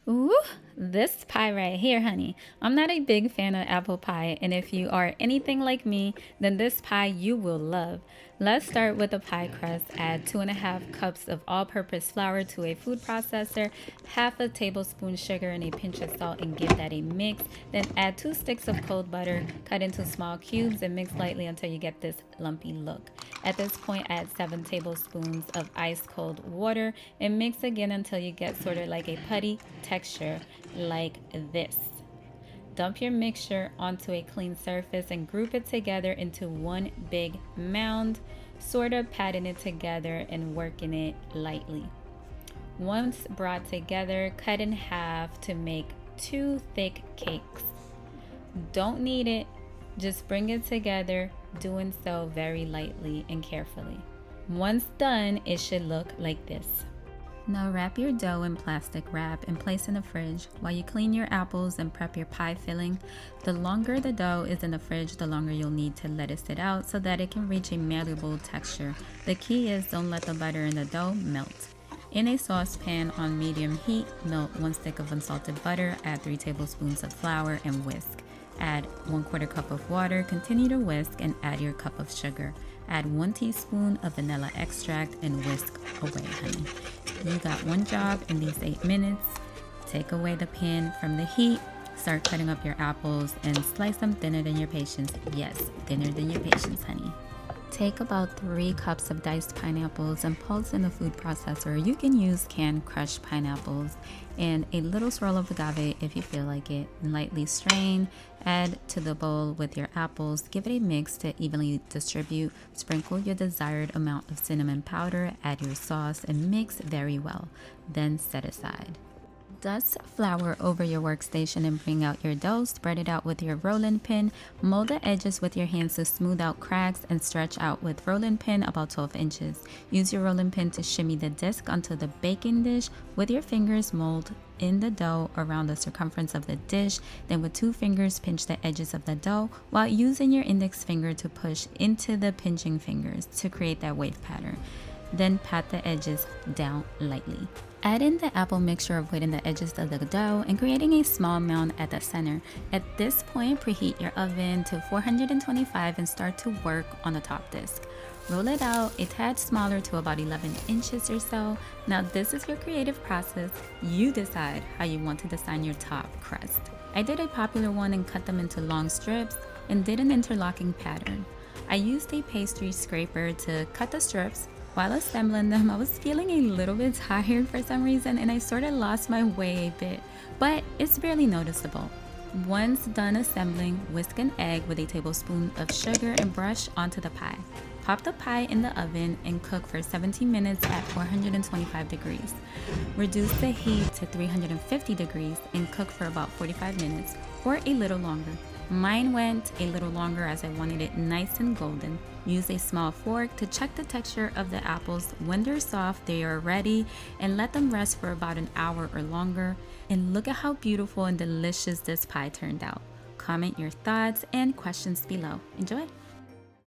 Ooh, this pie right here, honey. I'm not a big fan of apple pie, and if you are anything like me, then this pie you will love. Let's start with the pie crust. Add 2.5 cups of all-purpose flour to a food processor, half a tablespoon sugar, and a pinch of salt, and give that a mix. Then add 2 sticks of cold butter, cut into small cubes, and mix lightly until you get this lumpy look. At this point, add 7 tablespoons of ice cold water and mix again until you get sort of like a putty texture like this. Dump your mixture onto a clean surface and group it together into one big mound, sort of patting it together and working it lightly. Once brought together, cut in half to make 2 thick cakes. Don't knead it, just bring it together, doing so very lightly and carefully. Once done, it should look like this. Now wrap your dough in plastic wrap and place in the fridge while you clean your apples and prep your pie filling. The longer the dough is in the fridge, the longer you'll need to let it sit out so that it can reach a malleable texture. The key is don't let the butter in the dough melt. In a saucepan on medium heat, melt 1 stick of unsalted butter, add 3 tablespoons of flour and whisk. Add 1/4 cup of water, continue to whisk and add your cup of sugar. Add 1 teaspoon of vanilla extract and whisk away, honey. You got one job in these 8 minutes. Take away the pan from the heat, start cutting up your apples and slice them thinner than your patience. Yes, thinner than your patience, honey. Take about 3 cups of diced pineapples and pulse in the food processor. You can use canned crushed pineapples and a little swirl of agave if you feel like it. Lightly strain, add to the bowl with your apples, give it a mix to evenly distribute, sprinkle your desired amount of cinnamon powder, add your sauce and mix very well. Then set aside. Dust flour over your workstation and bring out your dough. Spread it out with your rolling pin. Mold the edges with your hands to smooth out cracks and stretch out with rolling pin about 12 inches. Use your rolling pin to shimmy the disc onto the baking dish. With your fingers, mold in the dough around the circumference of the dish. Then with 2 fingers, pinch the edges of the dough while using your index finger to push into the pinching fingers to create that wave pattern. Then pat the edges down lightly. Add in the apple mixture, avoiding the edges of the dough and creating a small mound at the center. At this point, preheat your oven to 425 and start to work on the top disc. Roll it out a tad smaller to about 11 inches or so. Now this is your creative process. You decide how you want to design your top crust. I did a popular one and cut them into long strips and did an interlocking pattern. I used a pastry scraper to cut the strips. While assembling them, I was feeling a little bit tired for some reason and I sort of lost my way a bit, but it's barely noticeable. Once done assembling, whisk an egg with a tablespoon of sugar and brush onto the pie. Pop the pie in the oven and cook for 17 minutes at 425 degrees. Reduce the heat to 350 degrees and cook for about 45 minutes or a little longer. Mine went a little longer as I wanted it nice and golden. Use a small fork to check the texture of the apples. When they're soft, they are ready, and let them rest for about an hour or longer. And look at how beautiful and delicious this pie turned out. Comment your thoughts and questions below. Enjoy!